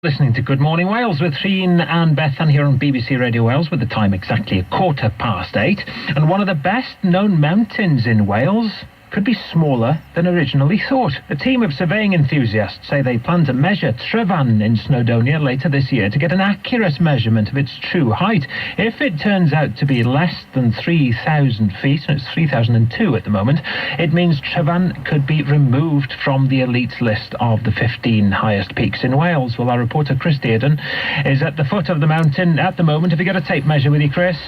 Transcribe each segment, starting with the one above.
Listening to Good Morning Wales with Tryfan and Bethan here on BBC Radio Wales with the time exactly 8:15. And one of the best known mountains in Wales could be smaller than originally thought. A team of surveying enthusiasts say they plan to measure Tryfan in Snowdonia later this year to get an accurate measurement of its true height. If it turns out to be less than 3,000 feet, and it's 3,002 at the moment, it means Tryfan could be removed from the elite list of the 15 highest peaks in Wales. Well, our reporter Chris Dearden is at the foot of the mountain at the moment. Have you got a tape measure with you, Chris?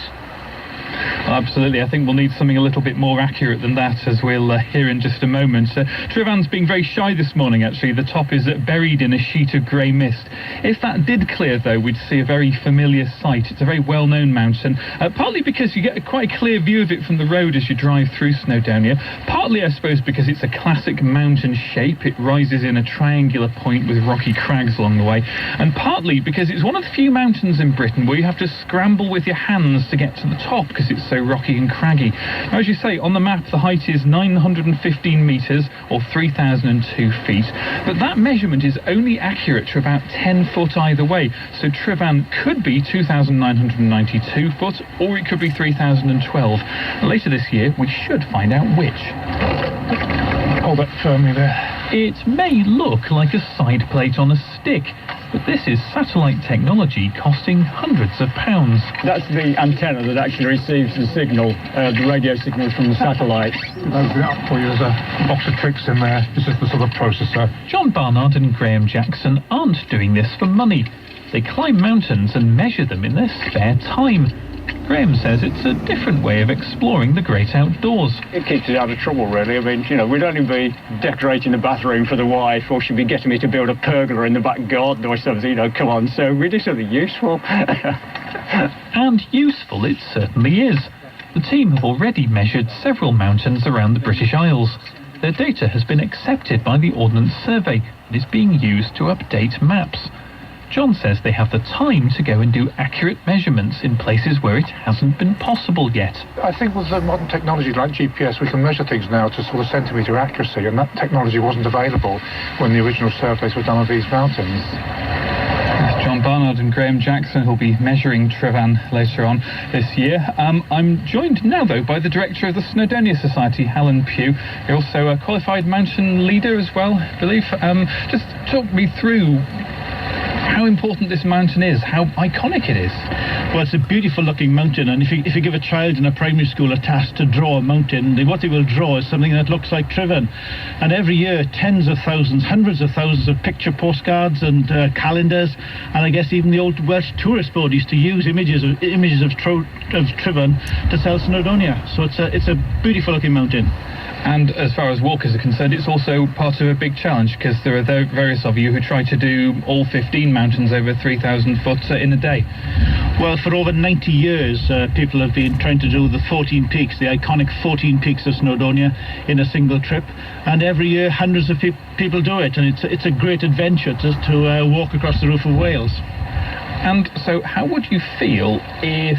Absolutely. I think we'll need something a little bit more accurate than that, as we'll hear in just a moment. Tryfan's being very shy this morning, actually. The top is buried in a sheet of grey mist. If that did clear, though, we'd see a very familiar sight. It's a very well-known mountain, partly because you get quite a clear view of it from the road as you drive through Snowdonia, partly, I suppose, because it's a classic mountain shape. It rises in a triangular point with rocky crags along the way, and partly because it's one of the few mountains in Britain where you have to scramble with your hands to get to the top, because it's so rocky and craggy. Now, as you say, on the map the height is 915 metres or 3,002 feet, but that measurement is only accurate to about 10 foot either way. So Tryfan could be 2,992 foot or it could be 3,012. Later this year we should find out which. Hold that firmly there. It may look like a side plate on a stick, but this is satellite technology costing hundreds of pounds. That's the antenna that actually receives the signal, the radio signals from the satellite. I'll open it up for you. There's a box of tricks in there. This is the sort of processor. John Barnard and Graham Jackson aren't doing this for money. They climb mountains and measure them in their spare time. Graham says it's a different way of exploring the great outdoors. It keeps us out of trouble, really. I mean, we'd only be decorating the bathroom for the wife, or she'd be getting me to build a pergola in the back garden or something, come on. So we do something useful. And useful it certainly is. The team have already measured several mountains around the British Isles. Their data has been accepted by the Ordnance Survey and is being used to update maps. John says they have the time to go and do accurate measurements in places where it hasn't been possible yet. I think with the modern technology like GPS, we can measure things now to sort of centimetre accuracy, and that technology wasn't available when the original surveys were done of these mountains. That's John Barnard and Graham Jackson who'll be measuring Tryfan later on this year. I'm joined now, though, by the director of the Snowdonia Society, Alan Pugh. You're also a qualified mountain leader as well, I believe. Just talk me through how important this mountain is, how iconic it is. Well, it's a beautiful looking mountain, and if you give a child in a primary school a task to draw a mountain, what they will draw is something that looks like Tryfan. And every year tens of thousands, hundreds of thousands of picture postcards and calendars, and I guess even the old Welsh tourist board used to use images of Tryfan to sell Snowdonia. So it's a beautiful looking mountain. And as far as walkers are concerned, it's also part of a big challenge, because there are various of you who try to do all 15 mountains over 3,000 foot in a day. Well, for over 90 years, people have been trying to do the 14 peaks, the iconic 14 peaks of Snowdonia, in a single trip. And every year, hundreds of people do it, and it's a great adventure to walk across the roof of Wales. And so how would you feel if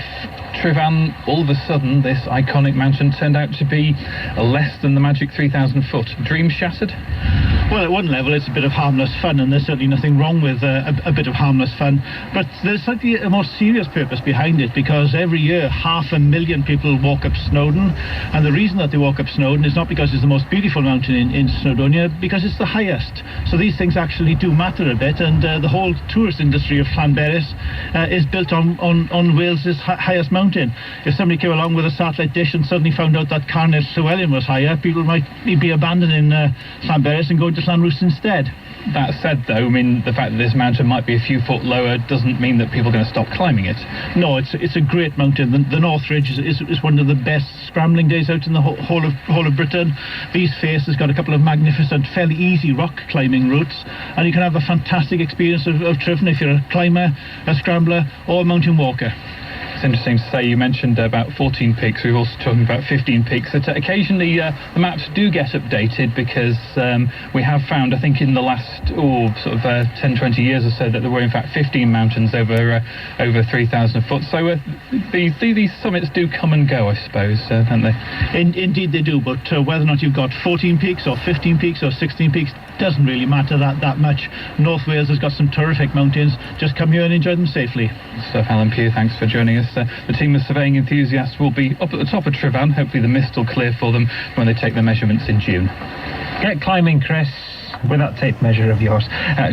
Tryfan, all of a sudden, this iconic mountain, turned out to be less than the magic 3,000 foot? Dream shattered? Well, at one level it's a bit of harmless fun, and there's certainly nothing wrong with a bit of harmless fun, but there's slightly a more serious purpose behind it, because every year 500,000 people walk up Snowdon, and the reason that they walk up Snowdon is not because it's the most beautiful mountain in Snowdonia, because it's the highest. So these things actually do matter a bit, and the whole tourist industry of Llanberis is built on Wales's highest mountain. If somebody came along with a satellite dish and suddenly found out that Carnedd Llywelyn was higher, people might be abandoning Llanberis and going to Llanrwst instead. That said, though, I mean, the fact that this mountain might be a few foot lower doesn't mean that people are going to stop climbing it. No, it's a great mountain. The North Ridge is one of the best scrambling days out in the whole of Britain. These Face has got a couple of magnificent, fairly easy rock climbing routes, and you can have a fantastic experience of Tryfan if you're a climber, a scrambler, or a mountain walker. It's interesting to say you mentioned about 14 peaks. We're also talking about 15 peaks. That occasionally the maps do get updated because we have found, I think, in the last 10, 20 years or so, that there were in fact 15 mountains over 3,000 foot. So these summits do come and go, I suppose, don't they? Indeed they do, but whether or not you've got 14 peaks or 15 peaks or 16 peaks doesn't really matter that much. North Wales has got some terrific mountains. Just come here and enjoy them safely. Sir Alan Pugh, thanks for joining us. The team of surveying enthusiasts will be up at the top of Tryfan. Hopefully the mist will clear for them when they take their measurements in June. Get climbing, Chris, with that tape measure of yours.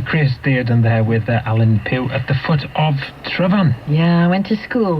Chris Dearden there with Alan Pugh at the foot of Tryfan. Yeah, I went to school.